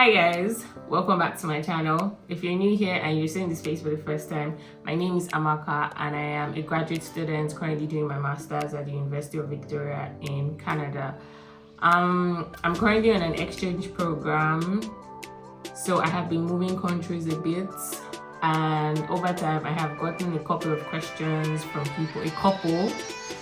Hi guys, welcome back to my channel. If you're new here and you're seeing this face for the first time, my name is Amaka and I am a graduate student currently doing my master's at the University of Victoria in Canada. I'm currently on an exchange program, so I have been moving countries a bit, and over time I have gotten a couple of questions from people,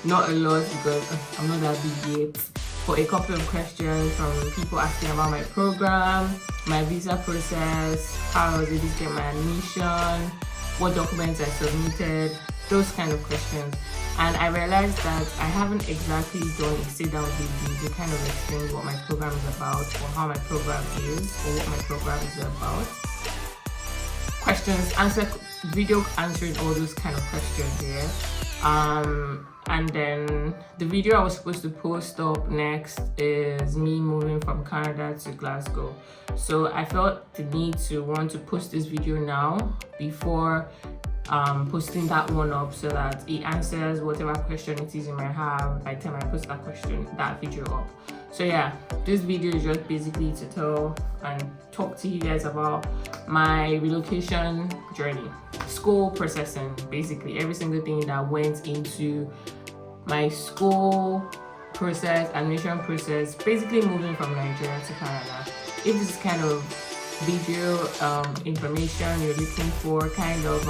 not a lot because I'm not that big yet, but a couple of questions from people asking about my program, my visa process, how I was able to get my admission, what documents I submitted, those kind of questions. And I realized that I haven't exactly done a sit-down video to kind of explain what my program is about, or how my program is, or what my program is about. Video answering all those kind of questions here. And then the video I was supposed to post up next is me moving from Canada to Glasgow. So I felt the need to want to post this video now before posting that one up, so that it answers whatever question it is you might have by the time I post that video up. So yeah, this video is just basically to tell and talk to you guys about my relocation journey, school processing, basically every single thing that went into my school process, admission process, basically moving from Nigeria to Canada. If this is kind of video information you're looking for, kind of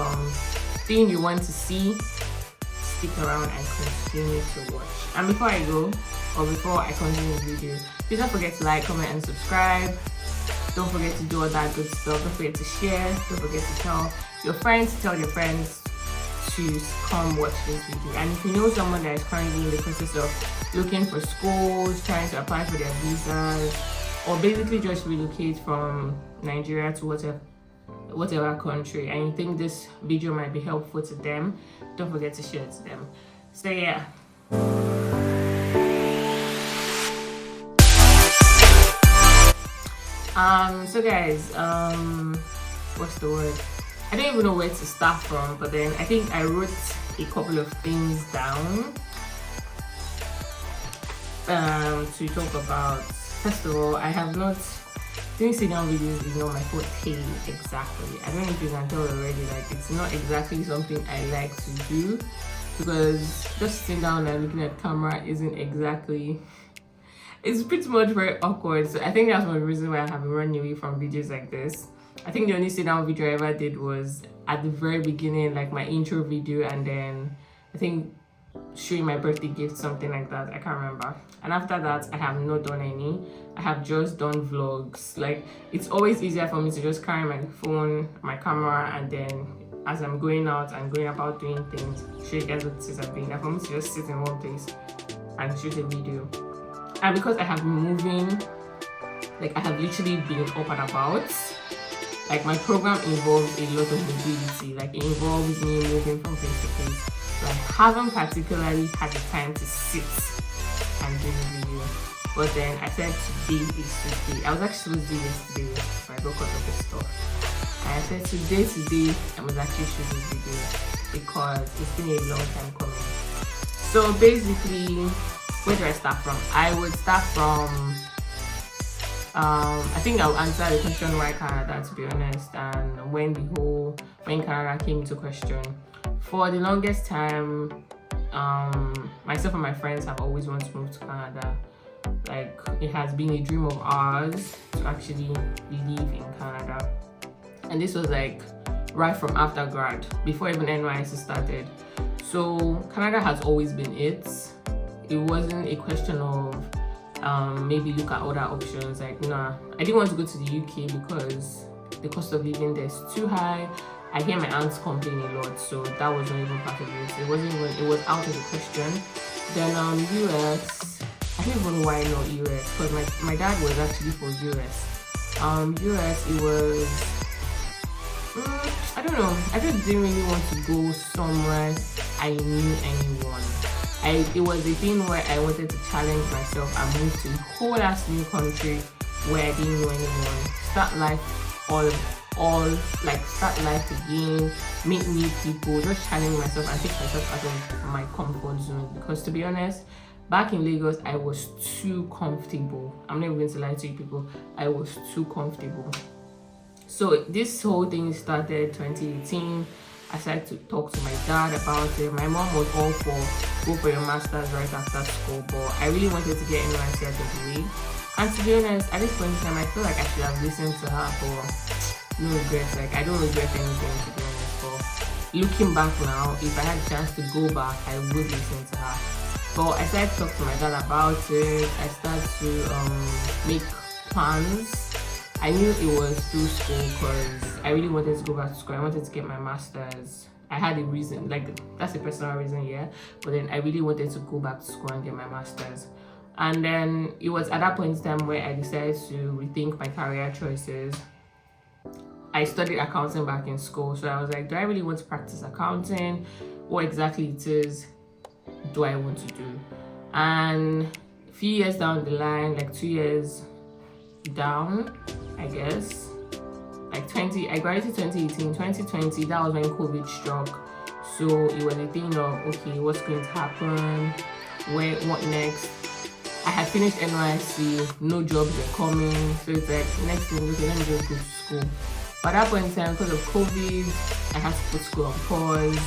thing you want to see, stick around and continue to watch. And before I go, or before I continue the video, please don't forget to like, comment and subscribe. Don't forget to do all that good stuff. Don't forget to share. Don't forget to tell your friends to come watch this video. And if you know someone that is currently in the process of looking for schools, trying to apply for their visas, or basically just relocate from Nigeria to whatever country, and you think this video might be helpful to them, don't forget to share it to them. So yeah. So guys, what's the word? I don't even know where to start from, but then I think I wrote a couple of things down to talk about. First of all, I have not doing sit-down videos is not my forte exactly. I don't know if you can tell already, like it's not exactly something I like to do, because just sitting down and looking at camera isn't exactly, it's pretty much very awkward. So I think that's one reason why I have been running away from videos like this. I think the only sit-down video I ever did was at the very beginning, like my intro video, and then I think showing my birthday gift, something like that. I can't remember. And after that, I have not done any. I have just done vlogs. Like, it's always easier for me to just carry my phone, my camera, and then as I'm going out and going about doing things, show you guys what it is I'm doing. And for me to just sit in one place and shoot a video. And because I have been moving, like I have literally been up and about, like my program involves a lot of mobility. Like it involves me moving from place to place. So I haven't particularly had the time to sit and do the video. But then I said today is today. I was actually supposed to do yesterday, but I got caught up with stuff. And I said today I must actually shoot this video because it's been a long time coming. So basically, where do I start from? I would start from I think I'll answer the question why Canada, to be honest, and when Canada came into question. For the longest time, myself and my friends have always wanted to move to Canada. Like, it has been a dream of ours to actually live in Canada. And this was like right from after grad, before even NYSC started. So Canada has always been it. It wasn't a question of maybe look at other options. Like, nah, I didn't want to go to the UK because the cost of living there is too high. I hear my aunts complain a lot, so that was not even part of it. It was out of the question. Then US, I don't even know why not US, because my dad was actually for US. US, it was, I don't know, I just didn't really want to go somewhere I knew anyone. It was a thing where I wanted to challenge myself and move to a whole ass new country where I didn't know anyone, start life start life again, meet new people, just challenge myself and take myself out of my comfort zone. Because to be honest, Back in Lagos, I was too comfortable. I'm not even going to lie to you people. I was too comfortable. So this whole thing started 2018. I started to talk to my dad about it. My mom was all for go for your master's right after school, but I really wanted to get NYSC out of the way. And to be honest, at this point in time, I feel like I should have listened to her, but no regrets. Like, I don't regret anything, to be honest. But looking back now, if I had a chance to go back, I would listen to her. But I started to talk to my dad about it. I started to make plans. I knew it was through school because I really wanted to go back to school. I wanted to get my master's. I had a reason, like that's a personal reason, yeah. But then I really wanted to go back to school and get my master's. And then it was at that point in time where I decided to rethink my career choices. I studied accounting back in school, so I was like, do I really want to practice accounting? What exactly it is do I want to do? And a few years down the line, like 2 years down, I guess, like I graduated 2018, 2020, that was when COVID struck. So it was a thing of, okay, what's going to happen? What next? I had finished NYSC, no jobs were coming. So it's like, next thing, okay, let me just go to school. But at that point in time, because of COVID, I had to put school on pause.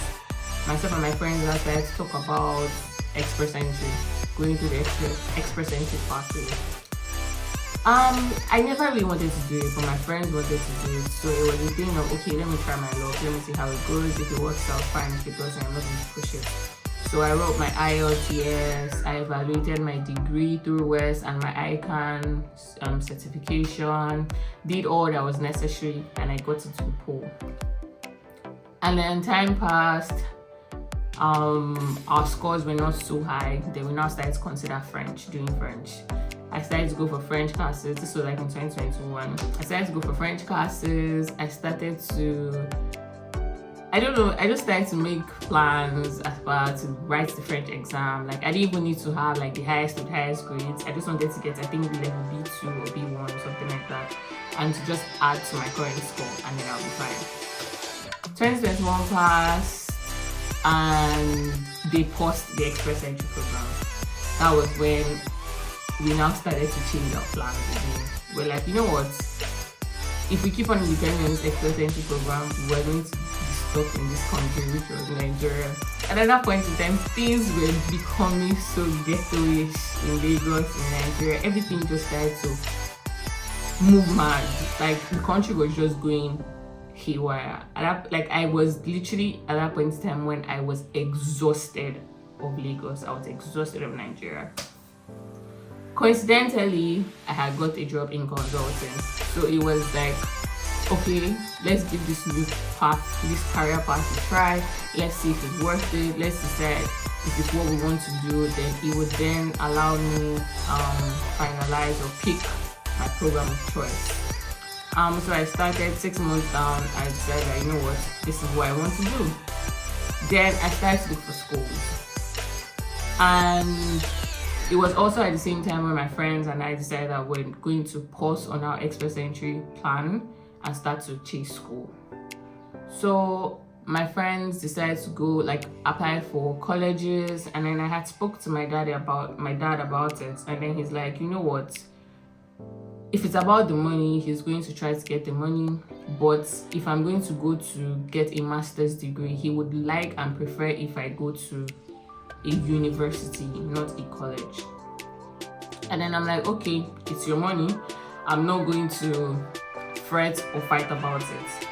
Myself and my friends started to talk about express entry, going through the express entry pathway. I never really wanted to do it, but my friends wanted to do it. So it was a thing of, okay, let me try my luck, let me see how it goes. If it works out, fine. If it doesn't, I'm not going to push it. So I wrote my IELTS, I evaluated my degree through WES and my ICANN certification, did all that was necessary, and I got into the pool. And then time passed, our scores were not so high. Then we now started to consider doing French. I started to go for French classes. This was like in 2021. I started to go for French classes. I started to, I don't know, I just started to make plans as far to write the French exam. Like, I didn't even need to have like the highest grades. I just wanted to get, I think, level B2 or B1 or something like that, and to just add to my current score, and then I'll be fine. 2021 passed, and they paused the express entry program. That was when we now started to change our plans again. We're like, you know what? If we keep on depending on this express entry program, we're going to be stuck in this country, which was Nigeria. And at that point in time, things were becoming so ghetto-ish in Lagos, in Nigeria. Everything just started to move mad. Like, the country was just going haywire. I was literally at that point in time when I was exhausted of Lagos. I was exhausted of Nigeria. Coincidentally, I had got a job in consulting, so it was like, okay, let's give this new path, this career path a try. Let's see if it's worth it. Let's decide if it's what we want to do. Then it would then allow me finalize or pick my program of choice. So I started 6 months down. I decided that, you know what, this is what I want to do. Then I started to look for schools, and it was also at the same time when my friends and I decided that we're going to pause on our express entry plan and start to chase school. So my friends decided to go like apply for colleges, and then I had spoke to my dad about it, and then he's like, you know what, if it's about the money, he's going to try to get the money. But if I'm going to go to get a master's degree, he would like and prefer if I go to a university, not a college. And then I'm like, okay, it's your money. I'm not going to fret or fight about it.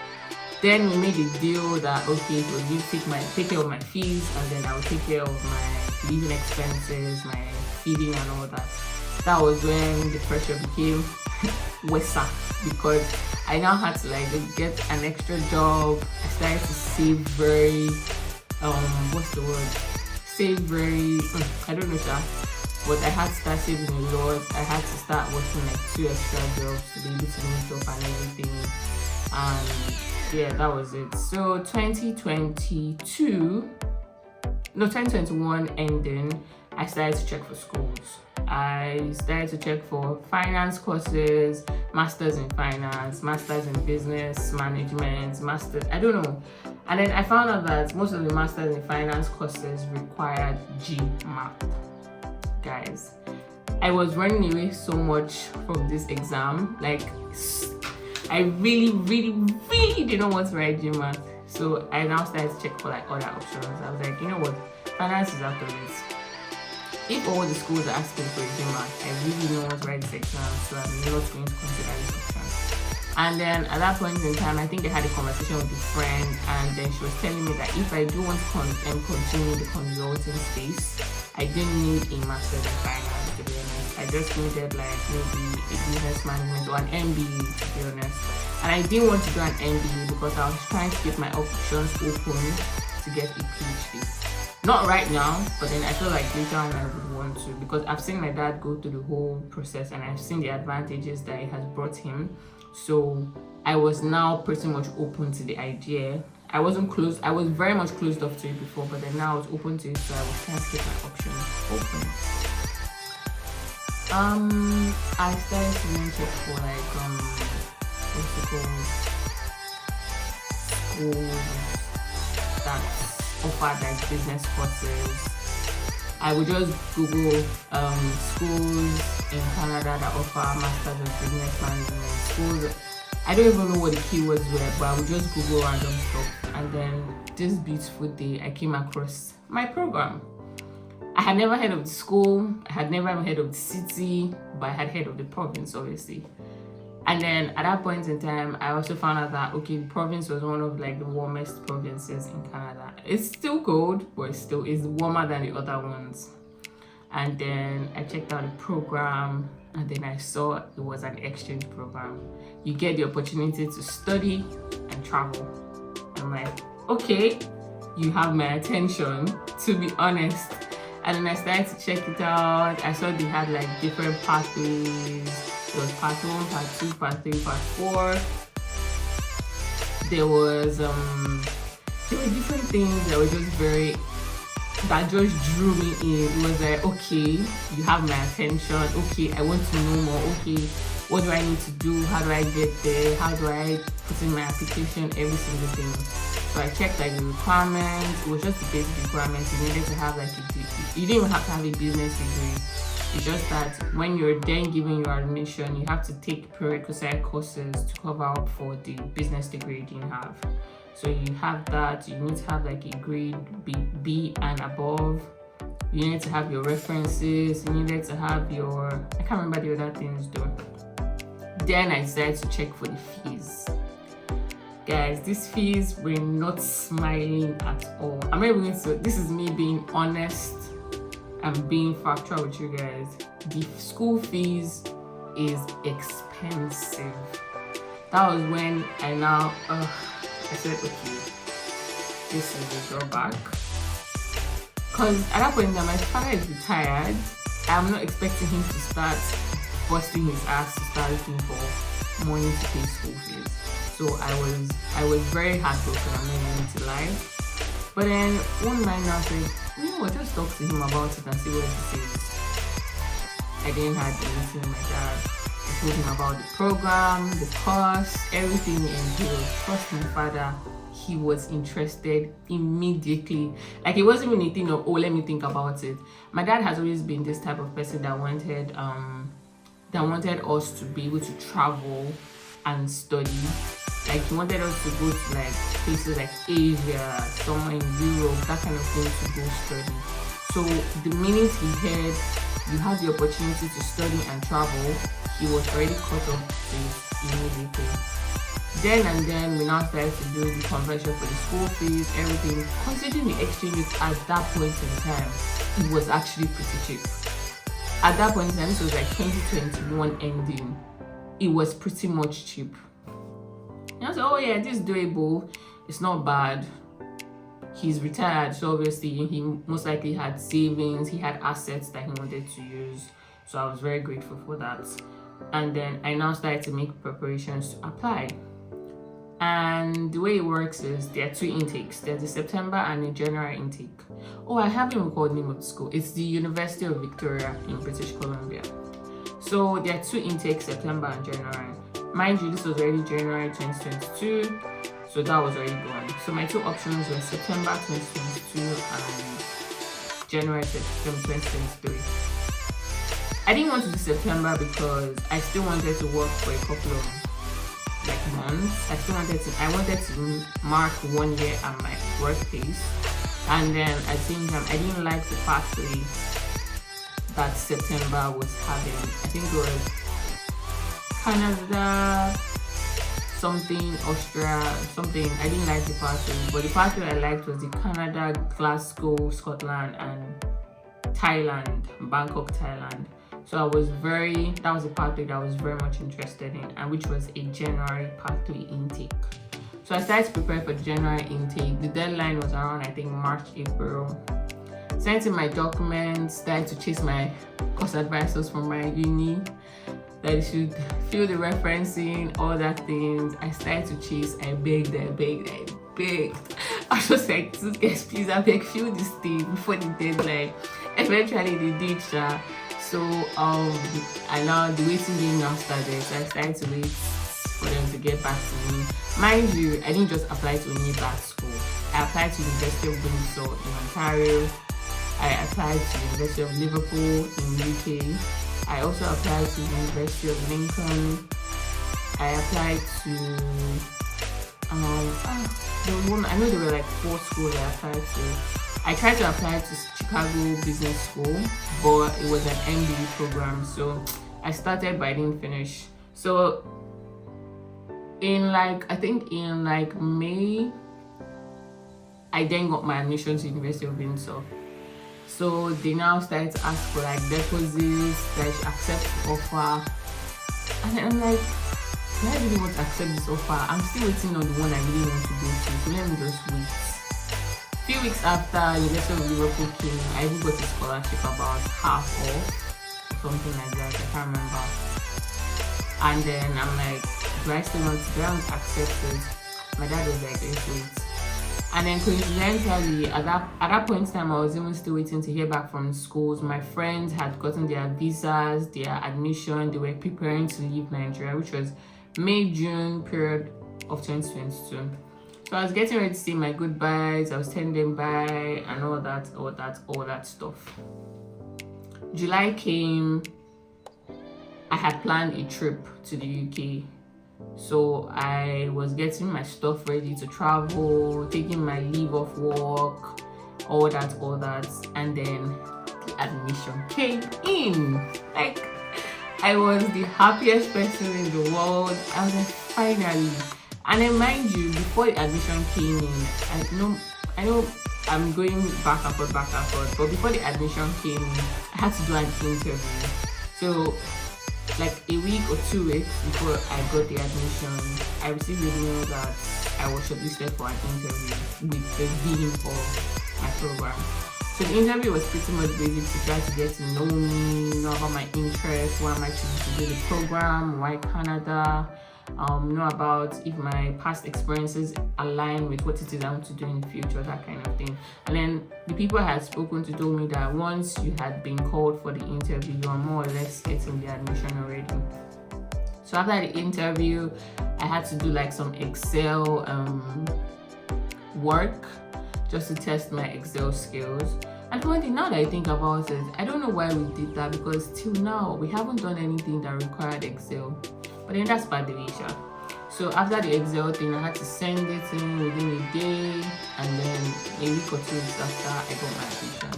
Then we made a deal that, okay, well, you take care of my fees, and then I will take care of my living expenses, my feeding and all that. That was when the pressure became worse, because I now had to like get an extra job. I started to save very, I don't know, but I had to start saving a lot. I had to start working like 2 extra jobs to be able to meet up and everything. And yeah, that was it. So 2021 ending, I started to check for schools. I started to check for finance courses, masters in finance, masters in business management, masters, I don't know. And then I found out that most of the masters in finance courses required GMAT. guys, I was running away so much from this exam. Like, I really did not want to write GMAT. So I now started to check for like other options. I was like, you know what, finance is out of it. If all the schools are asking for a GMAT, I really don't want to write this exam, so I'm not going to consider this option. And then at that point in time, I think I had a conversation with a friend, and then she was telling me that if I do want to continue the consulting space, I didn't need a master's in finance, to be honest. I just needed like maybe a business management or an MBA, to be honest. And I didn't want to do an MBA because I was trying to keep my options open to get a PhD. Not right now, but then I feel like later on I would want to, because I've seen my dad go through the whole process and I've seen the advantages that it has brought him. So I was now pretty much open to the idea. I wasn't closed, I was very much closed off to it before, but then now I was open to it, so I was trying to keep my options open. I started to mention for like what's it called, schools that offered like business courses. I would just Google schools in Canada that offer masters of business management. Schools, I don't even know what the keywords were, but I would just Google random stuff. And then this beautiful day, I came across my program. I had never heard of the school, I had never heard of the city, but I had heard of the province, obviously. And then at that point in time, I also found out that, okay, the province was one of like the warmest provinces in Canada. It's still cold, but it's warmer than the other ones. And then I checked out the program, and then I saw it was an exchange program. You get the opportunity to study and travel. I'm like, okay, you have my attention, to be honest. And then I started to check it out. I saw they had like different pathways. There was part 1, part 2, part 3, part 4. There were different things that were that just drew me in. It was like, okay, you have my attention. Okay, I want to know more. Okay, what do I need to do? How do I get there? How do I put in my application? Every single thing. So I checked like the requirements. It was just the basic requirements. You needed to have like you didn't even have to have a business degree. It's just that when you're then given your admission, you have to take prerequisite courses to cover up for the business degree you didn't have. So you have that. You need to have like a grade B and above. You need to have your references. You needed to have your, I can't remember the other things though. Then I decided to check for the fees. Guys, these fees were not smiling at all. I'm not even going to, this is me being honest and being factual with you guys. The school fees is expensive. That was when I now, I said, okay, this is a drawback. Because at that point, my father is retired. I'm not expecting him to start busting his ass to start looking for money to pay school fees. So I was very heartbroken, I'm not going to lie. But then one night I said, you know what, just talk to him about it and see what he says. I didn't have anything with my dad. I told him about the program, the cost, everything, and he was, trust my father, he was interested immediately. Like, it wasn't even a thing of, oh, let me think about it. My dad has always been this type of person that wanted us to be able to travel and study. Like, he wanted us to go to like places like Asia, somewhere in Europe, that kind of thing, to go study. So the minute he heard you have the opportunity to study and travel, he was already caught up to it immediately. Then and then we now started to do the conversion for the school fees, everything. Considering the exchange at that point in time, it was actually pretty cheap. At that point in time, this was like 2021 ending. It was pretty much cheap. And I was like, oh yeah, this is doable. It's not bad. He's retired, so obviously he most likely had savings, he had assets that he wanted to use. So I was very grateful for that. And then I now started to make preparations to apply. And the way it works is there are 2 intakes. There's the September and the January intake. Oh, I haven't recalled the name of the school. It's the University of Victoria in British Columbia. So there are 2 intakes, September and January. Mind you, this was already January 2022, so that was already gone. So my 2 options were September 2022 and January 2023. I didn't want to do September because I still wanted to work for a couple of months. I wanted to mark 1 year at my workplace, and then at the same time I didn't like the pathway that September was having. I think it was Canada, something, Austria, something. I didn't like the pathway, but the pathway I liked was the Canada, Glasgow, Scotland, and Thailand, Bangkok, Thailand. So that was the pathway that I was very much interested in, and which was a January pathway intake. So I started to prepare for the January intake. The deadline was around, I think, March, April. Sent in my documents, started to chase my course advisors from my uni that I should fill the referencing, all that things. I started to chase. I begged. I was just like, guys, please, I beg, fill this thing before the deadline. Eventually they did, so and now the waiting game now started. So I started to wait for them to get back to me. Mind you, I didn't just apply to any black school. I applied to University of Windsor in Ontario. I applied to University of Liverpool in UK. I also applied to University of Lincoln. I applied to I know there were like 4 schools I applied to. I tried to apply to Chicago Business School, but it was an MBA program, so I started but I didn't finish. So in May, I then got my admission to University of Windsor. So they now started to ask for like deposits, that I should accept the offer. And then I'm like, do I really want to accept this offer? I'm still waiting on the one I really want to go to, so let me just wait. A few weeks after University of Liverpool came, I even got a scholarship about half off, something like that, I can't remember. And then I'm like, do I still want to accept it? My dad was like, let's wait. And then coincidentally, at that point in time, I was even still waiting to hear back from schools. My friends had gotten their visas, their admission. They were preparing to leave Nigeria, which was May-June period of 2022. So I was getting ready to say my goodbyes. I was telling them bye and all that stuff. July came. I had planned a trip to the UK. So I was getting my stuff ready to travel, taking my leave of work, all that, and then the admission came in. Like, I was the happiest person in the world. I was like, finally. And then mind you, before the admission came in, I know I'm going back and forth, but before the admission came in, I had to do an interview. So like a week or 2 weeks before I got the admission, I received a mail that I was shortlisted for an interview with the dean for my program. So the interview was pretty much basic to try to get to know me, know about my interests, why am I choosing to do the program, why Canada, know about if my past experiences align with what it is I want to do in the future, that kind of thing. And then the people I had spoken to told me that once you had been called for the interview, you are more or less getting the admission already. So after the interview, I had to do like some Excel work just to test my Excel skills. And one thing, now that I think about it, I don't know why we did that, because till now we haven't done anything that required Excel. But then that's by the way, sure. So after the Excel thing, I had to send it in within a day, and then a week or 2 weeks after, I got my admission.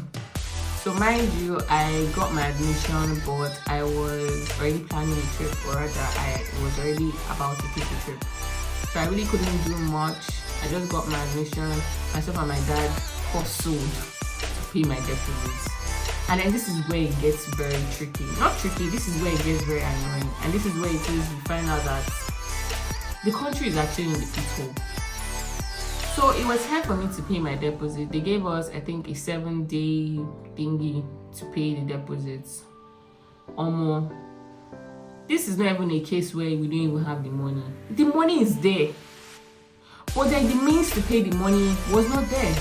So mind you, I got my admission, but I was already planning a trip, or rather, I was already about to take a trip. So I really couldn't do much. I just got my admission. Myself and my dad hustled to pay my deposits. And then this is where it gets very tricky. Not tricky, this is where it gets very annoying. And this is where it is you find out that the country is actually in the pithole. So it was time for me to pay my deposit. They gave us, I think, a 7-day thingy to pay the deposits. This is not even a case where we don't even have the money. The money is there. But then the means to pay the money was not there.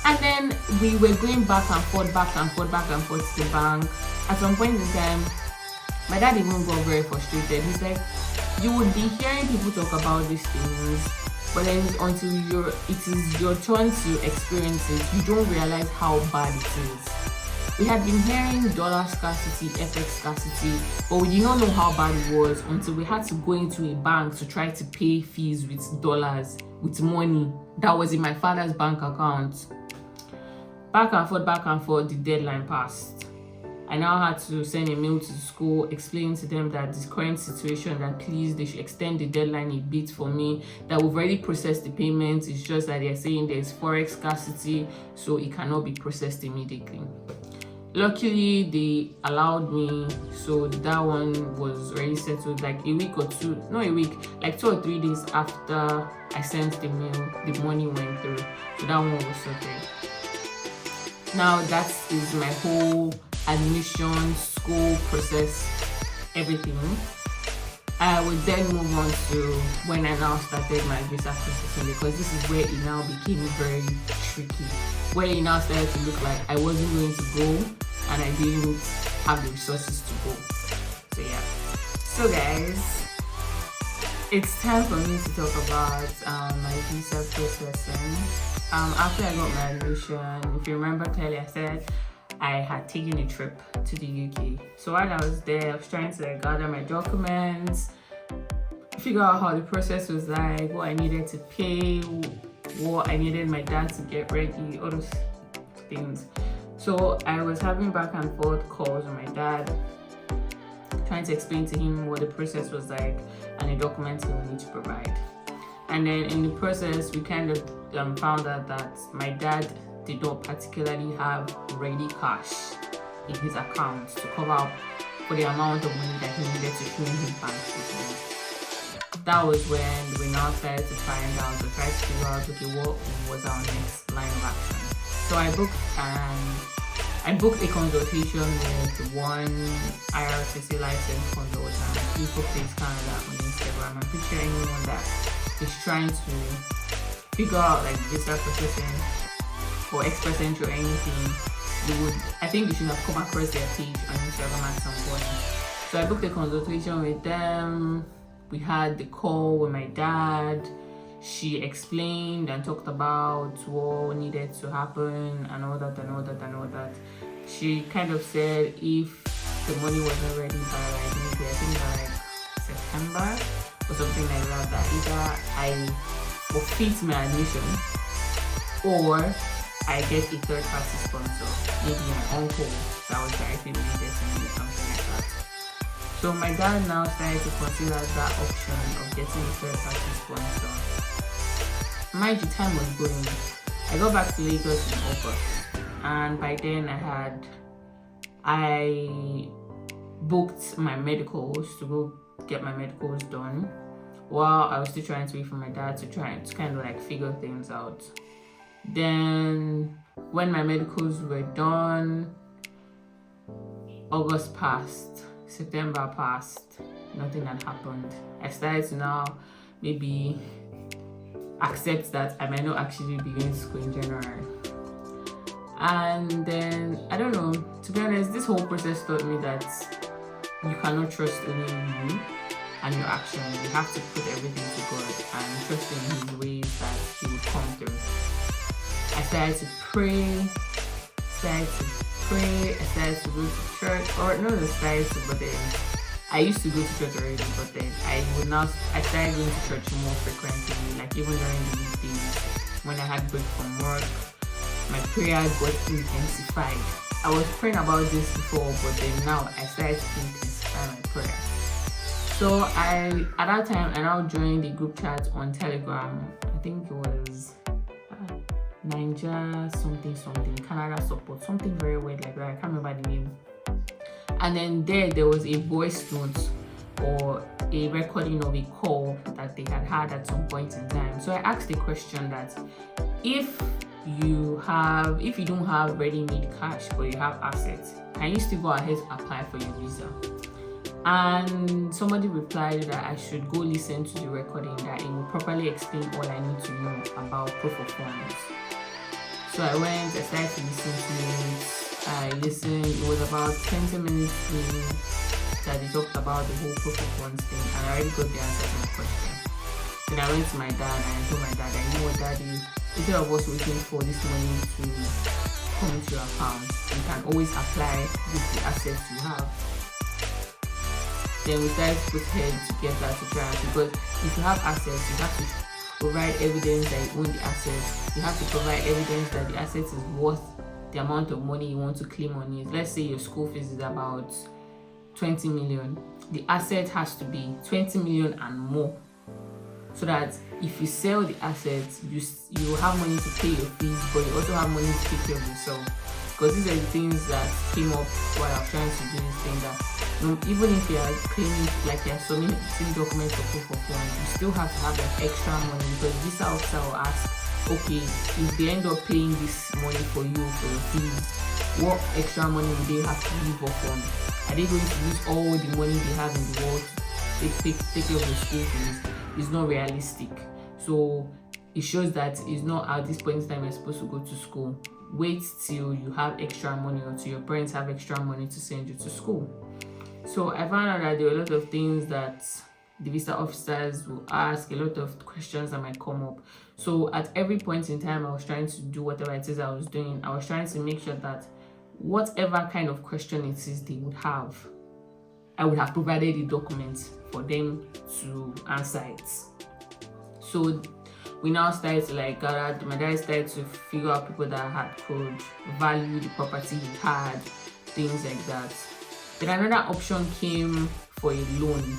And then we were going back and forth to the bank. At some point in time, my dad even got very frustrated. He's like, you would be hearing people talk about these things, but then until it is your turn to experience it, you don't realize how bad it is. We had been hearing dollar scarcity, FX scarcity, but we did not know how bad it was until we had to go into a bank to try to pay fees with dollars, with money that was in my father's bank account. Back and forth, the deadline passed. I now had to send a mail to the school explaining to them that this current situation, that please they should extend the deadline a bit for me, that we've already processed the payment. It's just that they're saying there's forex scarcity, so it cannot be processed immediately. Luckily, they allowed me, so that one was already settled like a week or two, not a week, like 2 or 3 days after I sent the mail, the money went through. So that one was sorted. Now that is my whole admission, school process, everything. I would then move on to when I now started my visa processing, because this is where it now became very tricky, where it now started to look like I wasn't going to go and I didn't have the resources to go. So yeah. So guys, it's time for me to talk about my visa processing. After I got my admission, if you remember clearly, I said I had taken a trip to the UK. So while I was there, I was trying to gather my documents, figure out how the process was like, what I needed to pay, what I needed my dad to get ready, all those things. So I was having back and forth calls with my dad, trying to explain to him what the process was like and the documents he would need to provide. And then in the process, we kind of found out that my dad did not particularly have ready cash in his account to cover up for the amount of money that he needed to show in his bank statement. That was when we now started to find out, to try to figure out, okay, what was our next line of action. So I booked a consultation with one IRCC licensed consultant, People Place Canada, on Instagram. I'm pretty sure anyone that is trying to figure out like visa processing or express entry or anything, I think you should have come across their page on Instagram at some point. So I booked a consultation with them. We had the call with my dad. She explained and talked about what needed to happen and all that. She kind of said if the money wasn't ready by like September or something like that either I forfeit my admission or I get a third party sponsor, maybe my uncle that was directly related to me or something like that. So my dad now started to consider that option of getting a third party sponsor. Mind you, time was going. I got back to Lagos in August, and by then I booked my medicals to go get my medicals done while I was still trying to wait for my dad to kind of like figure things out. Then when my medicals were done, August passed, September passed, nothing had happened. I started to now maybe accept that I might not actually be going to school in January. And then, I don't know, to be honest, this whole process taught me that you cannot trust only you and your actions. You have to put everything to God and trust in His ways that He will come through. I started to pray, I started to go to church, or not started to, but then I used to go to church already, but then I started going to church more frequently, like even during the weekdays when I had break from work. My prayer got intensified. I was praying about this before, but then now I started to intensify my prayer. So at that time, I now joined the group chat on Telegram. I think it was Niger something, Canada support, something very weird like that. I can't remember the name. And then there was a voice note or a recording of a call that they had at some point in time. So I asked the question that if you don't have ready-made cash but you have assets, can you still go ahead and apply for your visa? And somebody replied that I should go listen to the recording, that it will properly explain all I need to know about proof of funds. So I went, I started to listen to it. I listened. It was about 20 minutes in that they talked about the whole proof of funds thing, and I already got the answer to my question. Then I went to my dad and I told my dad, I know what, Daddy, instead of us waiting for this money to come into your account. You can always apply with the assets you have. Then we started to put heads together to try, because if you have assets, you have to provide evidence that you own the assets. You have to provide evidence that the assets is worth the amount of money you want to claim on it. Let's say your school fees is about 20 million. The asset has to be 20 million and more, so that if you sell the assets, you have money to pay your fees, but you also have money to take care of yourself. Because these are the things that came up while I was trying to do this thing, that even if you are claiming, like you are submitting documents for proof of funds, you still have to have that extra money, because visa officer will ask, okay, if they end up paying this money for you for your fees, what extra money will they have to leave off on? Are they going to use all the money they have in the world to take care of the school fees? It's not realistic. So it shows that it's not at this point in time you're supposed to go to school. Wait till you have extra money, or till your parents have extra money to send you to school. So I found out that there were a lot of things that the visa officers will ask, a lot of questions that might come up. So at every point in time I was trying to do whatever it is I was doing, I was trying to make sure that whatever kind of question it is they would have, I would have provided the documents for them to answer it. So we now started to gather, my dad started to figure out people that could value the property he had, things like that. Then another option came for a loan.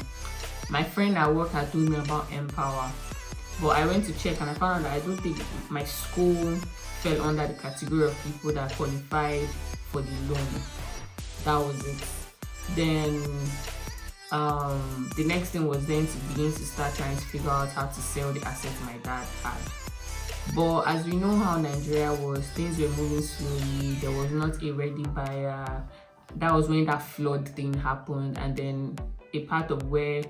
My friend at work had told me about Empower, but I went to check and I found out that I don't think my school fell under the category of people that qualified for the loan. That was it. Then the next thing was then to begin to start trying to figure out how to sell the assets my dad had. But as we know how Nigeria was, things were moving slowly. There was not a ready buyer. That was when that flood thing happened, and then a part of where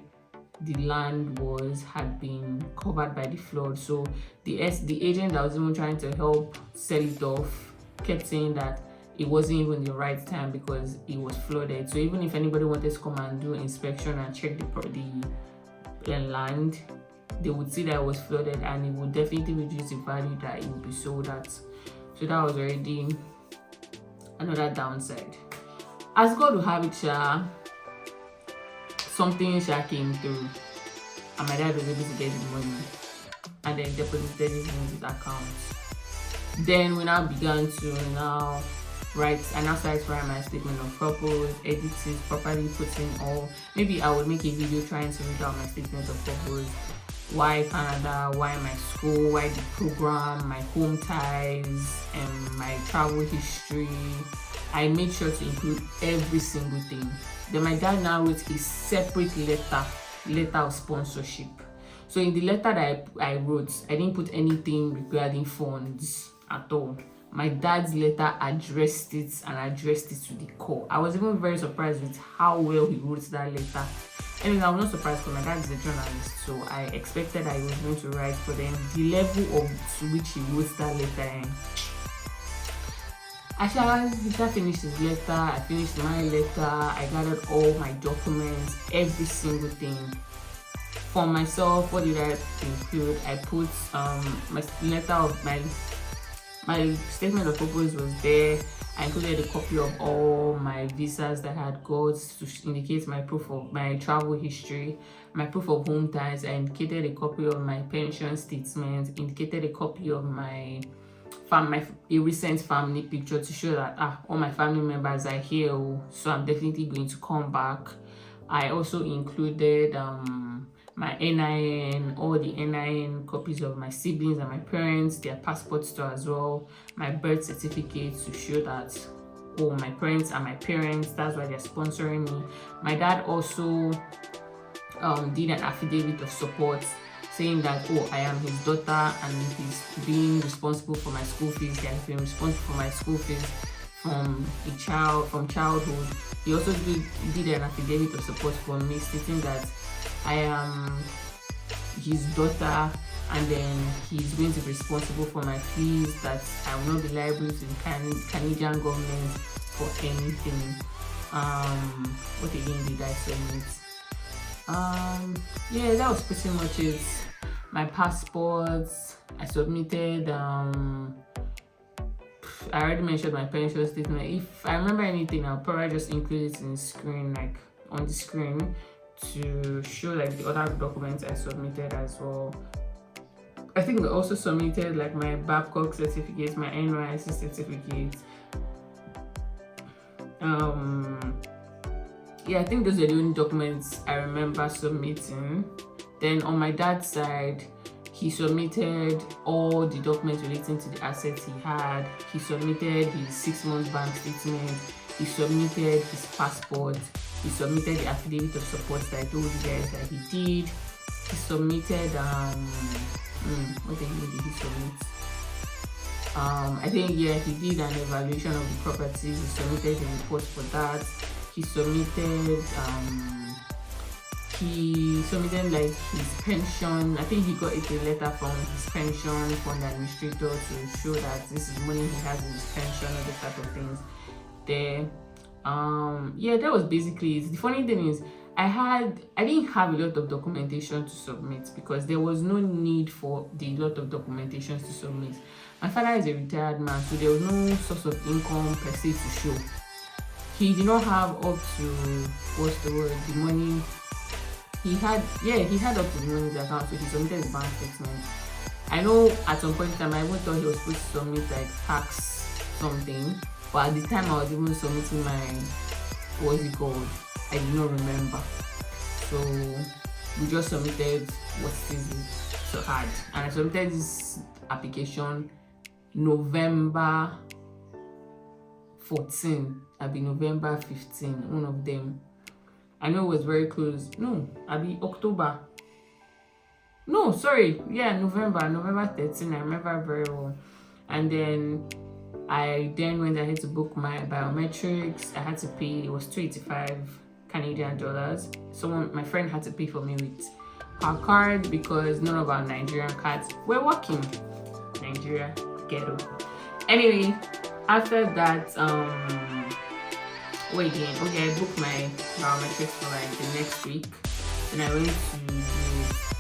the land had been covered by the flood. So the agent that was even trying to help sell it off kept saying that it wasn't even the right time because it was flooded. So even if anybody wanted to come and do inspection and check the land, they would see that it was flooded, and it would definitely reduce the value that it would be sold at. So that was already another downside. As God will have it, something came through, and my dad was able to get the money and then deposited it in his account. Then we now began to I now started to write my statement of purpose, edit it properly, put in all. Maybe I would make a video trying to read out my statement of purpose. Why Canada, why my school, why the program, my home ties, and my travel history. I made sure to include every single thing. Then my dad now wrote a separate letter of sponsorship. So in the letter that I wrote, I didn't put anything regarding funds at all. My dad's letter addressed it to the core. I was even very surprised with how well he wrote that letter. Anyway, I was not surprised because my dad is a journalist, so I expected that he was going to write for them. The level to which he wrote that letter, he finished his letter, I finished my letter, I gathered all my documents, every single thing. For myself, what did I include? I put my letter of my statement of purpose was there. I included a copy of all my visas that I had got to indicate my proof of my travel history, my proof of home ties. I indicated a copy of my pension statement, indicated a copy of a recent family picture to show that all my family members are here, so I'm definitely going to come back. I also included my NIN, all the NIN copies of my siblings and my parents, their passports too as well, my birth certificate to show that my parents are my parents, that's why they're sponsoring me. My dad also did an affidavit of support saying that I am his daughter and he's being responsible for my school fees. He has been responsible for my school fees from childhood. He also did an affidavit of support for me stating that I am his daughter, and then he's going to be responsible for my fees, that I will not be liable to the Canadian government for anything. What again did I submit? Yeah, that was pretty much it. My passports, I submitted I already mentioned my pension statement. If I remember anything, I'll probably just include it in screen, like on the screen, to show like the other documents I submitted as well. I think I also submitted like my Babcock certificate, my NYC certificate. Yeah, I think those are the only documents I remember submitting. Then on my dad's side, he submitted all the documents relating to the assets he had. He submitted his 6 months bank statement. He submitted his passport. He submitted the affidavit of support that I told you guys that he did. He submitted what did he submit? I think he did an evaluation of the properties. He submitted a report for that. He submitted like his pension. I think he got a letter from his pension fund administrator to show that this is money he has in his pension and those type of things there. That was basically it. The funny thing is I didn't have a lot of documentation to submit because there was no need for the lot of documentation to submit. My father is a retired man, so there was no source of income per se to show. He did not have up to the money he had up to the money in the account, so he submitted his bank statement. I know at some point in time I even thought he was supposed to submit like tax something, but at the time I was even submitting my I did not remember. So we just submitted what it is so hard. And I submitted this application November 14. I'll be November 15, one of them. I know it was very close. No, I'll be October. No, sorry. Yeah, November 13. I remember very well. And then I went ahead to book my biometrics. I had to pay, it was $285 Canadian dollars. My friend had to pay for me with her card because none of our Nigerian cards were working. Nigeria ghetto. Anyway, after that, I booked my biometrics for like the next week, and I went to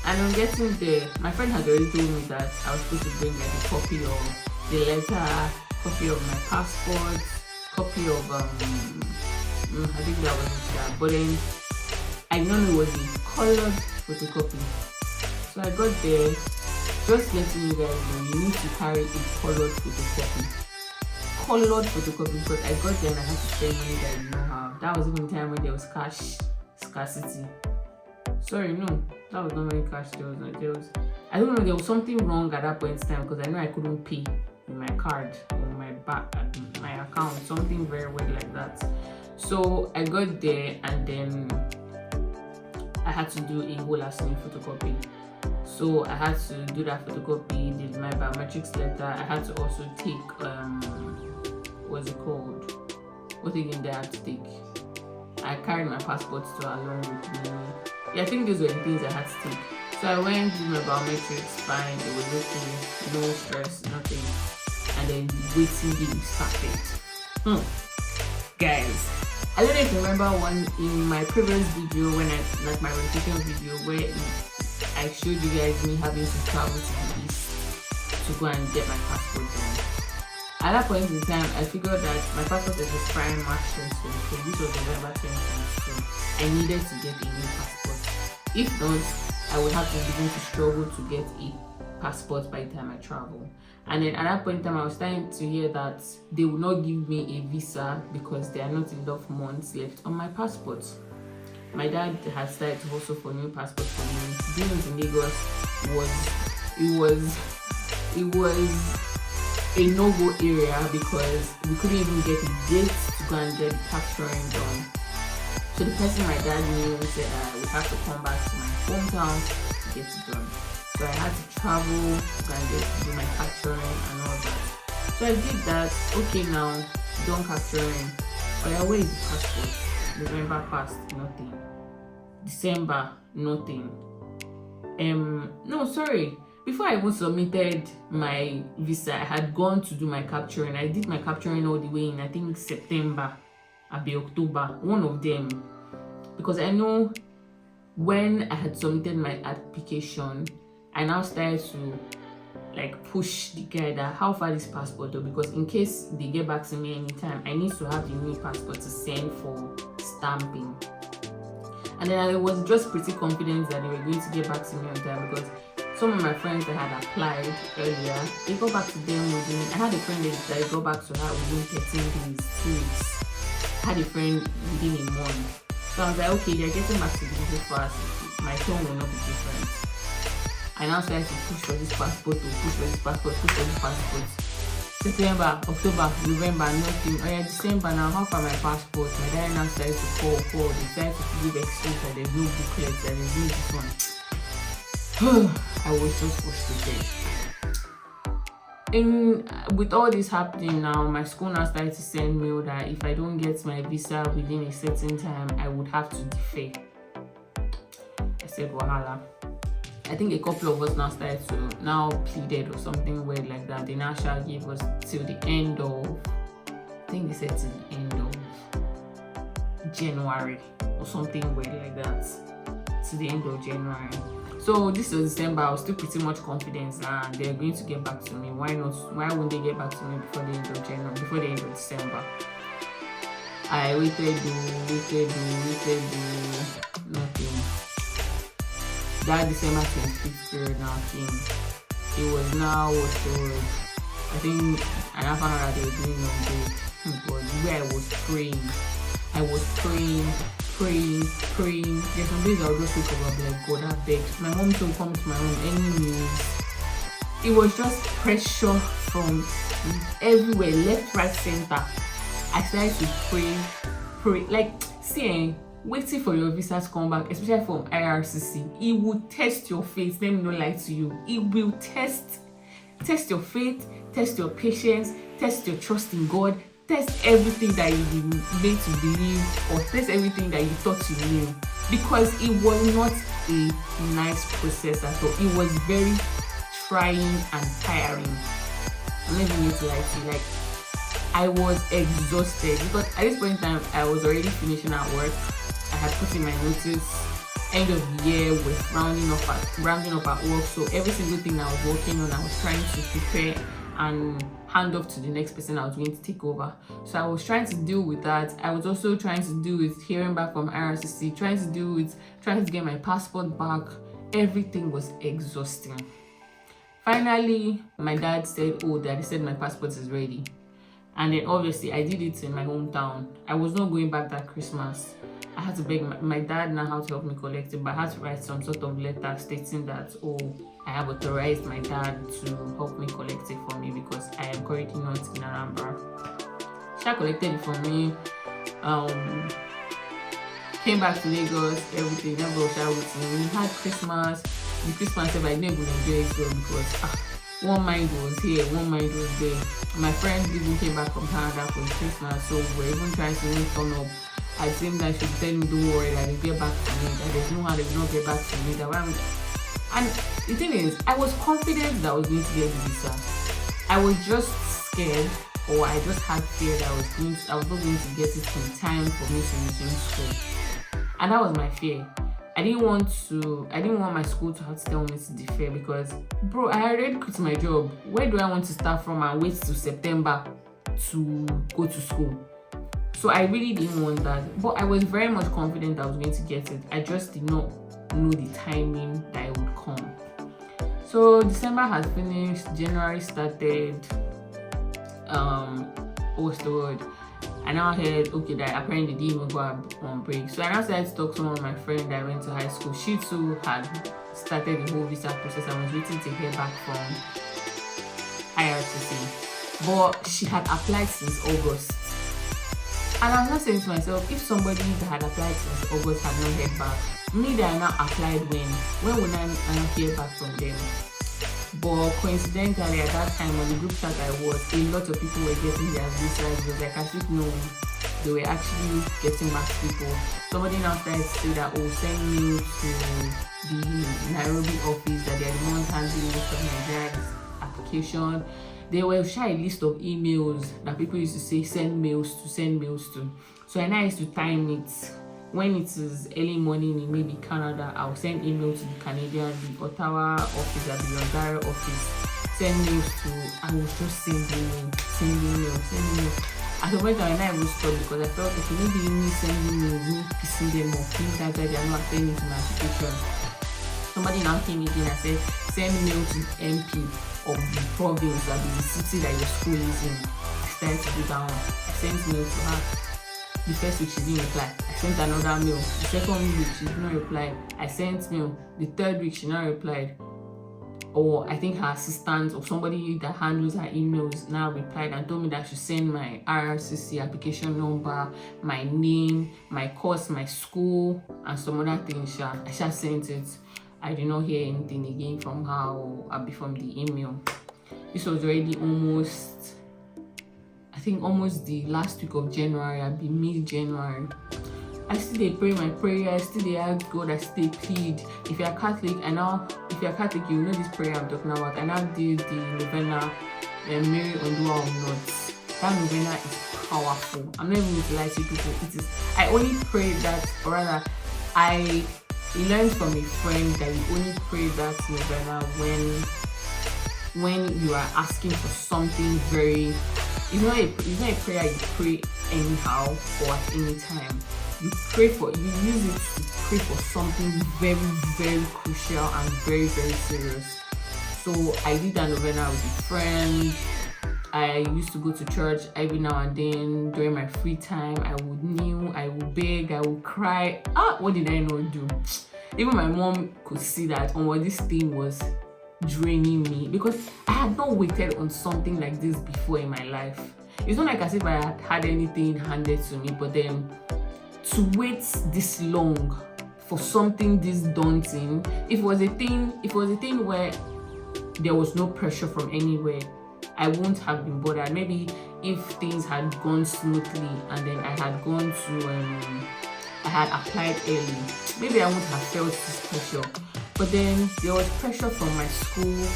and I'm getting there. My friend had already told me that I was supposed to bring like a copy of the letter, copy of my passport, copy of I think that was that, but then I didn't know it was a colored photocopy. So I got there, just letting you guys know you need to carry a colored photocopy. Because I got there and I had to spend money that I did not have. That was even the time when there was cash scarcity. Sorry, no, that was not very cash. I don't know, there was something wrong at that point in time because I know I couldn't pay with my card or my account, something very weird like that. So I got there and then I had to do a whole last minute photocopy. So I had to do that photocopy, did my biometrics letter. I had to also take what again did I have to take? I carried my passport to along with me. Yeah, I think these were the things I had to take. So I went, did my biometrics, fine, it was okay, no stress, nothing. And then the waiting game started. Guys, I don't know if you remember one in my previous video when my relocation video where I showed you guys me having to travel to the east to go and get my passport done. At that point in time, I figured that my passport was expiring March 2022. This was November 2022. I needed to get a new passport. If not, I would have to begin to struggle to get a passport by the time I travel. And then at that point in time, I was starting to hear that they would not give me a visa because there are not enough months left on my passport. My dad had started to hustle for new passport for me. Doing it in Lagos was a no-go area because we couldn't even get a date to go and get capturing done. So the person my dad knew said we have to come back to my hometown to get it done. So I had to travel to go and do my capturing and all that. So I did that. Okay, now done capturing. But where is the passport? November passed, nothing. December, nothing. No, sorry. Before I even submitted my visa, I had gone to do my capturing. I did my capturing all the way in, I think, September, maybe October, one of them. Because I know when I had submitted my application, I now started to like push the guy that how far this passport though, because in case they get back to me anytime, I need to have the new passport to send for stamping. And then I was just pretty confident that they were going to get back to me on time, because some of my friends that had applied earlier, they got back to them within, I had a friend that got back to her within 13 days, 2 weeks. I had a friend within a month. So I was like, okay, they're getting back to me fast. My tone will not be different. I now started to push for this passport, push for this passport. September, October, November, nothing. Oh yeah, December now, how far my passport? My dad now started to call. They started to give excuse that there's no booklet, that there's no this one. I was just frustrated. With all this happening now, my school now started to send mail that if I don't get my visa within a certain time, I would have to defer. I said, wahala. I think a couple of us now started to now pleaded or something weird like that. They now shall give us till the end of, I think they said till the end of January or something weird like that. To the end of January. So this was December. I was still pretty much confident that they're going to get back to me. Why not? Why wouldn't they get back to me before the end of January, before the end of December? I waited, nothing. That December 25th period now came. It was now I think, and I found out that they were doing on date. But where I was praying. There's some days I would just wake up and be like, God, I beg. My mom don't come to my room any news. It was just pressure from everywhere, left, right, center. I started to pray. Like, see, waiting for your visa to come back, especially from IRCC, it will test your faith. Let me not lie to you. It will test your faith, test your patience, test your trust in God, test everything that you made to believe, or test everything that you thought you knew, because it was not a nice process at all. It was very trying and tiring. I'm not even going to lie to you. Like, I was exhausted because at this point in time I was already finishing at work. I had put in my notice. End of the year, we're rounding up at work, so every single thing I was working on, I was trying to prepare and hand off to the next person I was going to take over. So I was trying to deal with that. I was also trying to deal with hearing back from IRCC, trying to get my passport back. Everything was exhausting. Finally, my dad said, oh, Daddy said my passport is ready. And then obviously I did it in my hometown. I was not going back that Christmas. I had to beg my dad now how to help me collect it, but I had to write some sort of letter stating that, oh, I have authorized my dad to help me collect it for me because I am currently not in Anambra. She collected it for me. Came back to Lagos, everything. Then we had Christmas. The Christmas Eve, I didn't even enjoy it well because one mind was here, one mind was there. My friends even came back from Canada for Christmas, so we were even trying to turn up. At the same time, she would tell me, don't worry, that they get back to me, that there's no how they will not get back to me. And the thing is, I was confident that I was going to get the visa. I was just scared, or I just had fear that I was not going to get it in time for me to resume school. And that was my fear. I didn't want my school to have to tell me to defer because, bro, I already quit my job. Where do I want to start from and wait till September to go to school? So I really didn't want that. But I was very much confident I was going to get it. I just did not know the timing that it would come. So December has finished, January started. What's the word? I now heard, okay, that apparently they didn't even go on break. So I now started to talk to one of my friends that I went to high school. She too had started the whole visa process and was waiting to hear back from IRCC. But she had applied since August. And I was not saying to myself, if somebody that had applied since August had not heard back, me that I now applied when would I not hear back from them? But coincidentally, at that time on the group chat I was, a lot of people were getting their visas. It was like as if no, they were actually getting back to people. Somebody now started to say that, oh, send me to the Nairobi office, that they're the ones handling most of Nigeria's application. There were a list of emails that people used to say send mails to. So I now used to time it. When it is early morning in maybe Canada, I'll send email to the Canadian, the Ottawa office, the Ontario office. send mails to, I was just sending mail. At the point when I even stopped because I felt okay, maybe me sending mails, me pissing them off, maybe that's why they are not attending to my application. Somebody now came again and said, send mail to MP of the province, that is the city that your school is in. I started to do that one. I sent mail to her. The first week she didn't reply. I sent another mail. The second week she did not reply. I sent mail. The third week she not replied. Or I think her assistant or somebody that handles her emails now replied and told me that I should send my RRCC application number, my name, my course, my school, and some other things. I just sent it. I did not hear anything again from her or from the email. This was already almost the last week of January. I'll be mid-January. I still they pray my prayer. I still they ask God. I still plead. If you're Catholic, you know this prayer I'm talking about. I now did the novena, Mary Ondua or not. That novena is powerful. I'm not even going to lie to people. It is. I only pray that, or rather, I learned from a friend that you only pray that novena when you are asking for something very. It's not a prayer you pray anyhow or at any time. You use it to pray for something very, very crucial and very, very serious. So I did that novena with a friend. I used to go to church every now and then during my free time. I would kneel, I would beg, I would cry. What did I not do? Even my mom could see that this thing was draining me because I had not waited on something like this before in my life. It's not like as if I had anything handed to me, but then to wait this long for something this daunting, if it was a thing where there was no pressure from anywhere, I wouldn't have been bothered. Maybe if things had gone smoothly and then I had gone to I had applied early, maybe I wouldn't have felt this pressure. But then there was pressure from my school.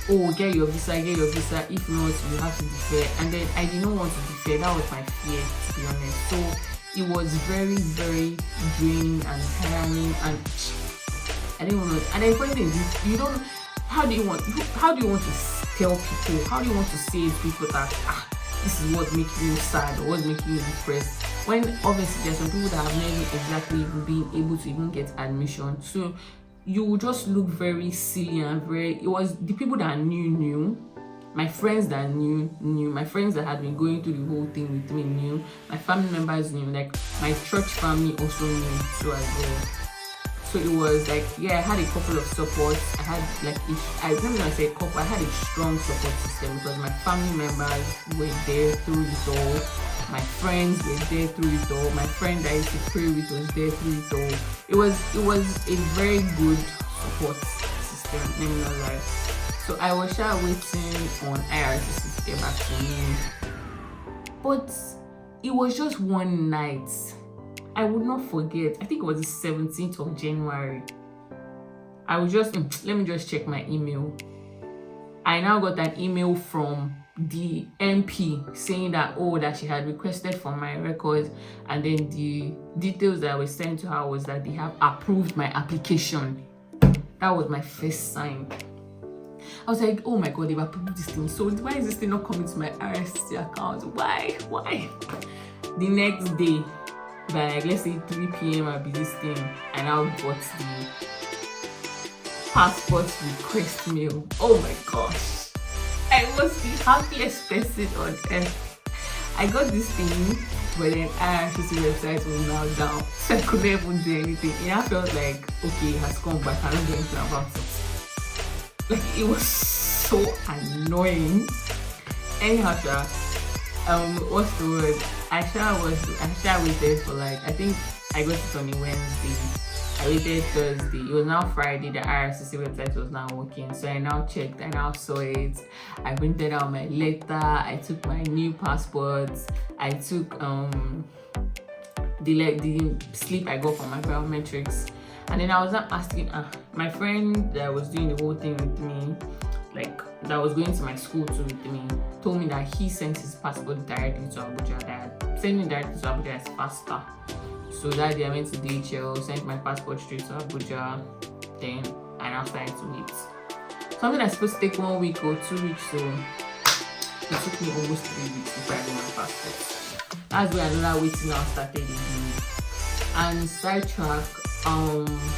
Oh, get your visa. If not, you have to defer. And then I did not want to defer. That was my fear, to be honest. So it was very, very draining and tiring, and I didn't want to. And the important thing is, you don't. How do you want to tell people? How do you want to say to people that this is what making you sad or what's making you depressed? When obviously there's some people that have never exactly been able to even get admission. So you will just look very silly and it was the people that knew. My friends that knew, my friends that had been going through the whole thing with me knew, my family members knew, like my church family also knew too as well. So it was like, I had a couple of supports. I had I remember when I say couple, I had a strong support system because my family members were there through it all. My friends were there through it all. My friend I used to pray with was there through it all. It was a very good support system, let me not lie. So I was waiting on IRCC to get back to me. But it was just one night. I would not forget. I think it was the 17th of January. I was just, let me just check my email. I now got an email from the MP saying that, that she had requested for my records, and then the details that were sent to her was that they have approved my application. That was my first sign. I was like, oh my god, they've approved this thing. So why is this thing not coming to my RSC account? Why? The next day, by let's say 3 p.m. I'll be this thing, and I got the passport request mail. Oh my gosh, I was the happiest person on earth. I got this thing, but then IRCC website was now down, so I couldn't even do anything. And I felt like, okay, it has come back, I don't do anything about it. Like, it was so annoying. Anyhow, what's the word? I waited for I think I got it on a Wednesday. I waited Thursday. It was now Friday. The IRCC website was now working. So I now checked. I now saw it. I printed out my letter. I took my new passport. I took the slip I got from my biometrics. And then I was not asking my friend that was doing the whole thing with me, that was going to my school too with me, told me that he sent his passport directly to Abuja. That sending directly to Abuja is faster. So that day I went to DHL, sent my passport straight to Abuja, then I now started to wait. something that's supposed to take 1 week or 2 weeks, so it took me almost 3 weeks before I got my passport. That's where another waiting now started again. And sidetrack,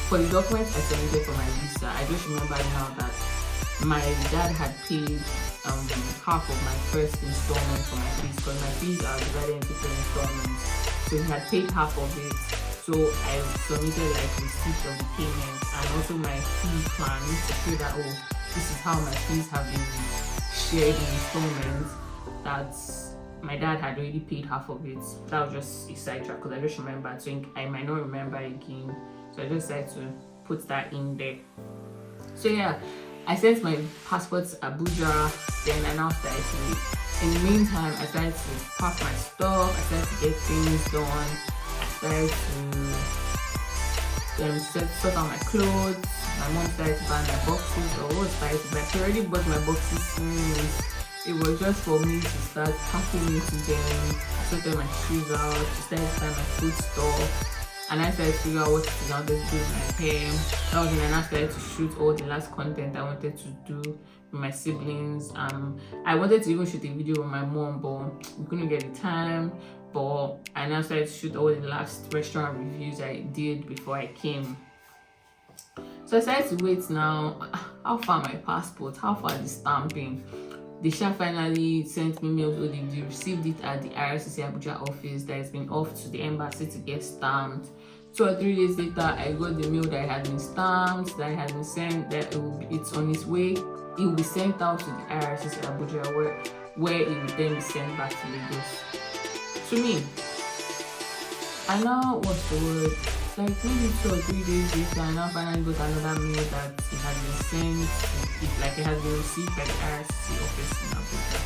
for the documents I submitted for my visa, I just remember now that my dad had paid half of my first installment for my fees, because my fees are divided into 3 installments. So he had paid half of it. So I submitted like receipt of the payment and also my fee plan to show that, oh, this is how my fees have been shared in installments. That's my dad had already paid half of it. That was just a sidetrack because I just remembered. So I might not remember again. So I just decided to put that in there. So yeah, I sent my passport to Abuja. Then I now started to wait. In the meantime, I started to pack my stuff. I started to get things done. I started to sort out my clothes. My mom started to buy my boxes, or what started to buy. She already bought my boxes since. It was just for me to start packing into them. I sorted my shoes out. She started to buy my food stuff. And I started to figure out what to now do with my hair. That was when I started to shoot all the last content I wanted to do with my siblings. I wanted to even shoot a video with my mom, but we couldn't get the time. But I now started to shoot all the last restaurant reviews I did before I came. So I started to wait now. How far my passport? How far the stamping? The chef finally sent me mail. They received it at the IRCC Abuja office. That has been off to the embassy to get stamped. 2 or 3 days later, I got the mail that it had been stamped, that it had been sent, that it's on its way. It will be sent out to the IRCC Abuja, where it will then be sent back to Lagos. To me, I now, what's the word? Like maybe 2 or 3 days later, I now finally got another mail that it had been sent, it had been received by the IRCC office in Abuja.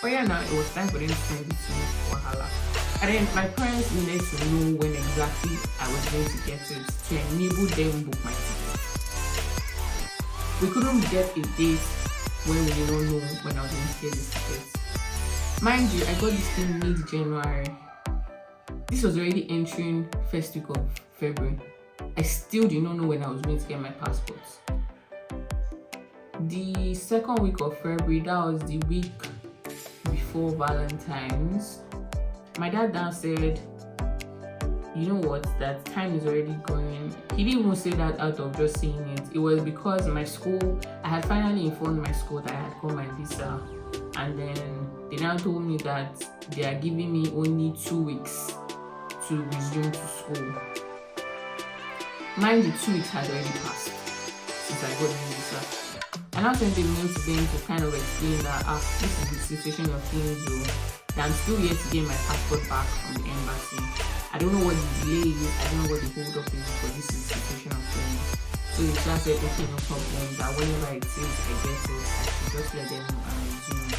But yeah, now it was time for them to send it to Wahala. And then my parents needed to know when exactly I was going to get it to enable them book my ticket. We couldn't get a date when we did not know when I was going to get this ticket. Mind you, I got this thing mid-January. This was already entering first week of February. I still did not know when I was going to get my passport. The second week of February, that was the week before Valentine's, my dad now said, you know what, that time is already going. He didn't even say that out of just saying it. It was because my school, I had finally informed my school that I had got my visa, and then they now told me that they are giving me only 2 weeks to resume to school. Mind you, 2 weeks had already passed since I got the visa. I now sent a mail to them to kind of explain that this is the situation of things, that I'm still yet to get my passport back from the embassy. I don't know what the delay is, I don't know what the hold up is, but this is the situation of things. So they just said, okay, no problem, that whenever it is I get it, I should just let them know and resume.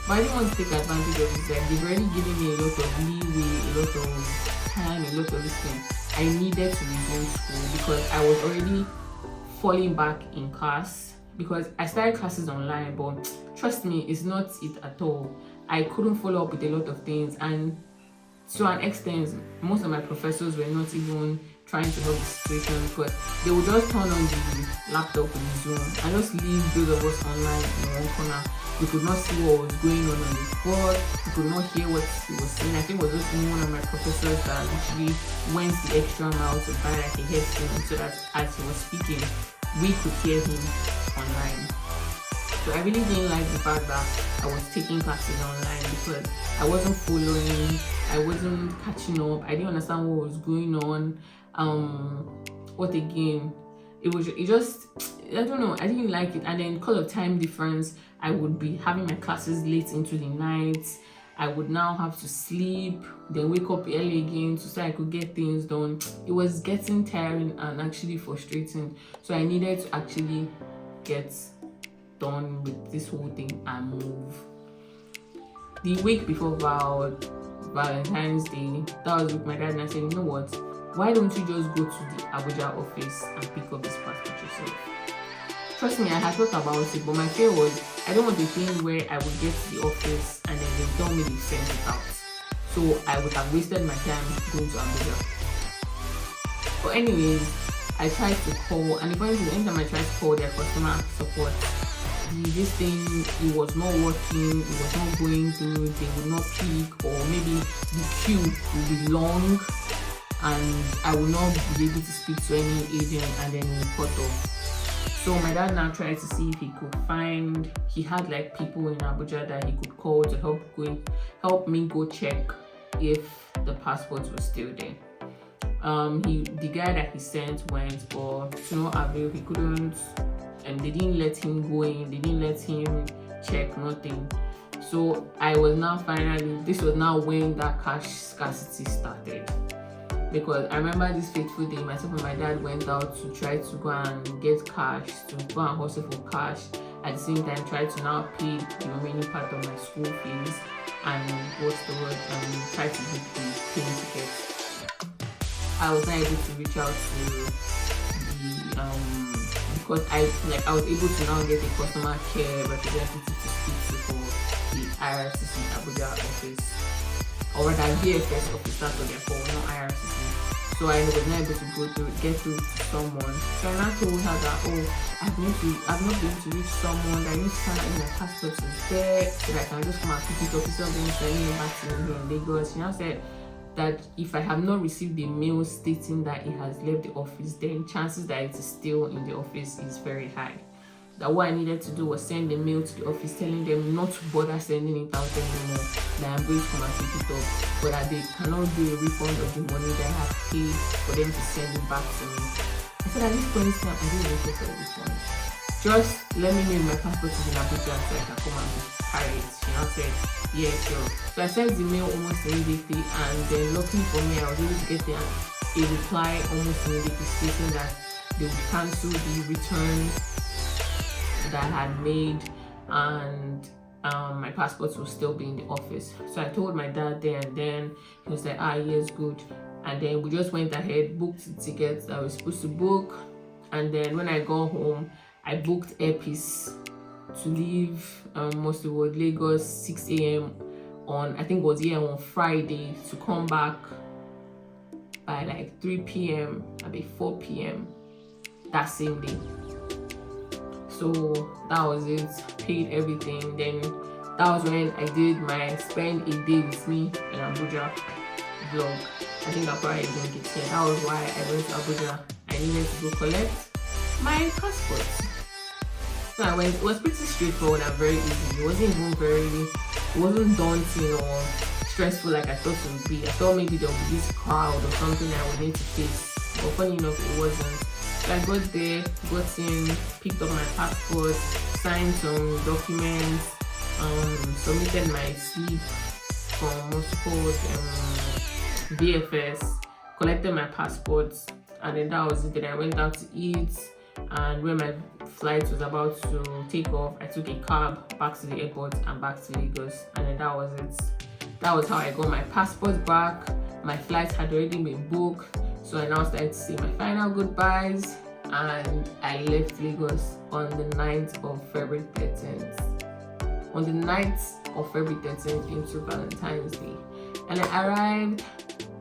But I didn't want to take advantage of this. Like, they've already given me a lot of leeway, a lot of time, a lot of this thing. I needed to resume school because I was already falling back in class, because I started classes online, but trust me, it's not it at all. I couldn't follow up with a lot of things, and to an extent, most of my professors were not even trying to help the situation, because they would just turn on the laptop with Zoom and just leave those of us online in one corner. We could not see what was going on the board. We could not hear what he was saying. I think it was just one of my professors that literally went the extra mile to buy like a headphone so that as he was speaking, we could hear him online. So I really didn't like the fact that I was taking classes online because I wasn't following, I wasn't catching up, I didn't understand what was going on. What again? I don't know, I didn't like it. And then because of time difference, I would be having my classes late into the night. I would now have to sleep, then wake up early again so I could get things done. It was getting tiring and actually frustrating. So I needed to actually get done with this whole thing and move. The week before Valentine's Day, that was with my dad, and I said, you know what? Why don't you just go to the Abuja office and pick up this passport yourself? Trust me, I had thought about it, but my fear was I don't want a thing where I would get to the office and then they tell me they sent it out. So I would have wasted my time going to Abuja. But anyways, I tried to call, and the point is, anytime I tried to call their customer support, this thing, it was not working, it was not going through, they would not pick, or maybe the queue will be long and I will not be able to speak to any agent, and then it will cut off. So my dad now tried to see if he could find, he had like people in Abuja that he could call to help me go check if the passport was still there. The guy that he sent went, but to no avail. He couldn't, and they didn't let him go in, they didn't let him check, nothing. So I was now finally, this was now when that cash scarcity started. Because I remember this fateful day, myself and my dad went out to try to go and get cash, to go and hustle for cash. At the same time, try to now pay the remaining part of my school fees and try to book the plane tickets. I was not able to reach out to the because I was able to now get a customer care representative to speak to for the IRCC Abuja office, or rather VFS office, that's what they're called, not IRCC. So I was not able to get through to someone. So I now told her that, I've not been able to reach someone, that I need to find out if my passport is there so that I can just come and pick it up instead of them sending it back to me here in Lagos. She now said that if I have not received a mail stating that it has left the office, then chances that it is still in the office is very high. That what I needed to do was send a mail to the office telling them not to bother sending it out anymore, that I'm going to come and pick it up, but that they cannot do a refund of the money that I have paid for them to send it back to me. I said, at this point in time, I didn't look for a refund. Just let me know if my passport is in Abuja so I can come and carry it. She now said, yeah, sure. So I sent the mail almost immediately, and then luckily for me, I was able to get a reply almost immediately stating that they would cancel the return that I had made, and my passport will still be in the office. So I told my dad there and then. He was like, yes, good. And then we just went ahead, booked the tickets that I was supposed to book, and then when I got home, I booked airpiece to leave Lagos 6 a.m. on, I think it was on Friday, to come back by like 3 p.m. maybe 4 p.m. that same day. So that was it, paid everything. Then that was when I did my spend a day with me in Abuja vlog. I think I probably didn't get here. That was why I went to Abuja. I needed to go collect my passport. So I went. It was pretty straightforward and very easy. It wasn't daunting or stressful like I thought it would be. I thought maybe there would be this crowd or something I would need to face, but funny enough, it wasn't. So I got there, got in, picked up my passport, signed some documents, submitted my slip from what's called VFS, collected my passport, and then that was it. Then I went out to eat, and when my flight was about to take off, I took a cab back to the airport and back to Lagos, and then that was it. That was how I got my passport back. My flight had already been booked, so I now started to say my final goodbyes, and I left Lagos on the 9th of February 13th. On the 9th of February 13th into Valentine's Day. And I arrived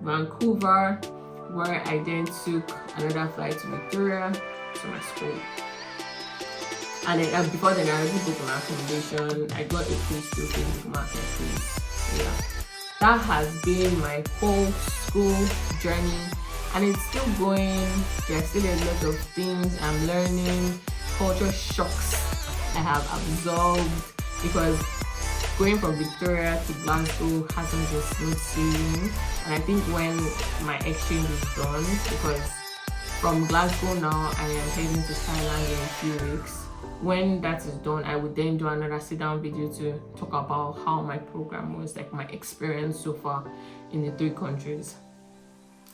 Vancouver, where I then took another flight to Victoria to my school. And then before then, I already booked my accommodation. I got a place to Facebook Marketplace. Yeah, that has been my whole school journey, and it's still going. There's still a lot of things I'm learning, culture shocks I have absorbed, because going from Victoria to Glasgow hasn't been smooth sailing. And I think when my exchange is done, because from Glasgow now I am heading to Thailand in a few weeks. When that is done, I would then do another sit-down video to talk about how my program was, like my experience so far in the 3 countries.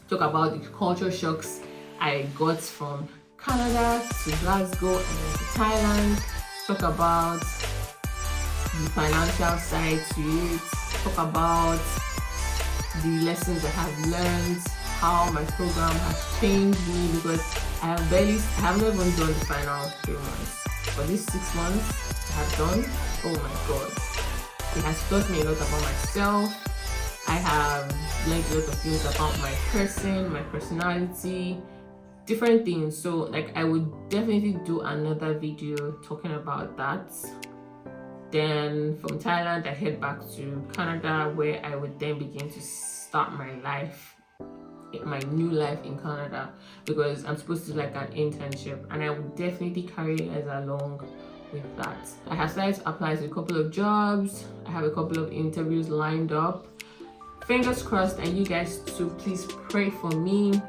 Talk about the culture shocks I got from Canada to Glasgow and then to Thailand. Talk about the financial side to it. Talk about the lessons I have learned, how my program has changed me, because I have not even done the final 3 months. For these 6 months I have done, oh my god, it has taught me a lot about myself. I have learned a lot of things about my person, my personality, different things. So like I would definitely do another video talking about that. Then from Thailand I head back to Canada, where I would then begin to start my new life in Canada, because I'm supposed to do like an internship, and I would definitely carry you guys along with that. I have started to apply to a couple of jobs. I have a couple of interviews lined up. Fingers crossed, and you guys too, please pray for me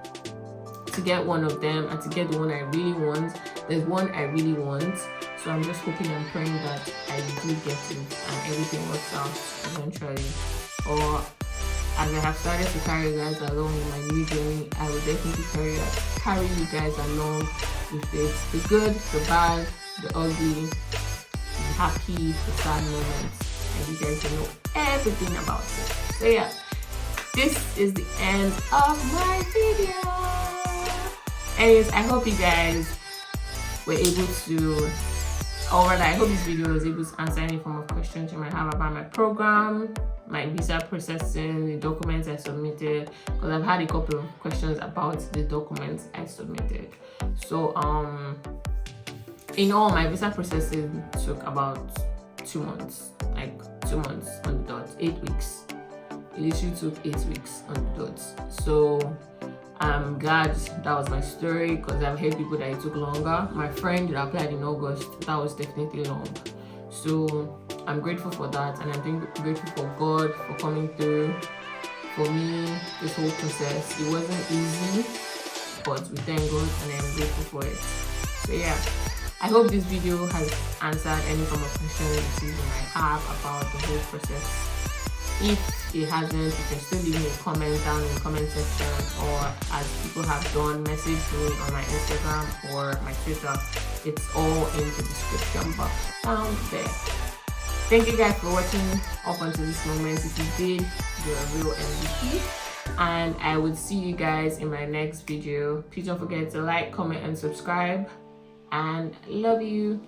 to get one of them and to get the one I really want. There's one I really want, so I'm just hoping and praying that I do get it and everything works out eventually. Or as I have started to carry you guys along in my new journey, I will definitely carry you guys along with it. The good, the bad, the ugly, the happy, the sad moments, and you guys will know everything about it. So yeah, this is the end of my video. Anyways, I hope you guys were able to, or rather I hope this video was able to answer any form of questions you might have about my program, my visa processing, the documents I submitted, because I've had a couple of questions about the documents I submitted. So in all, my visa processing took about 2 months, like 2 months on the dot, 8 weeks. It literally took 8 weeks on the dot. So I'm glad that was my story, because I've heard people that it took longer. My friend that applied in August, that was definitely long. So I'm grateful for that, and I'm grateful for God for coming through for me this whole process. It wasn't easy, but we thank God, and I'm grateful for it. So yeah, I hope this video has answered any form of questions you might have about the whole process. If it hasn't, you can still leave me a comment down in the comment section, or as people have done, message me on my Instagram or my Twitter. It's all in the description box down there. Thank you guys for watching up until this moment. If you did, you're a real MVP. And I will see you guys in my next video. Please don't forget to like, comment, and subscribe. And love you.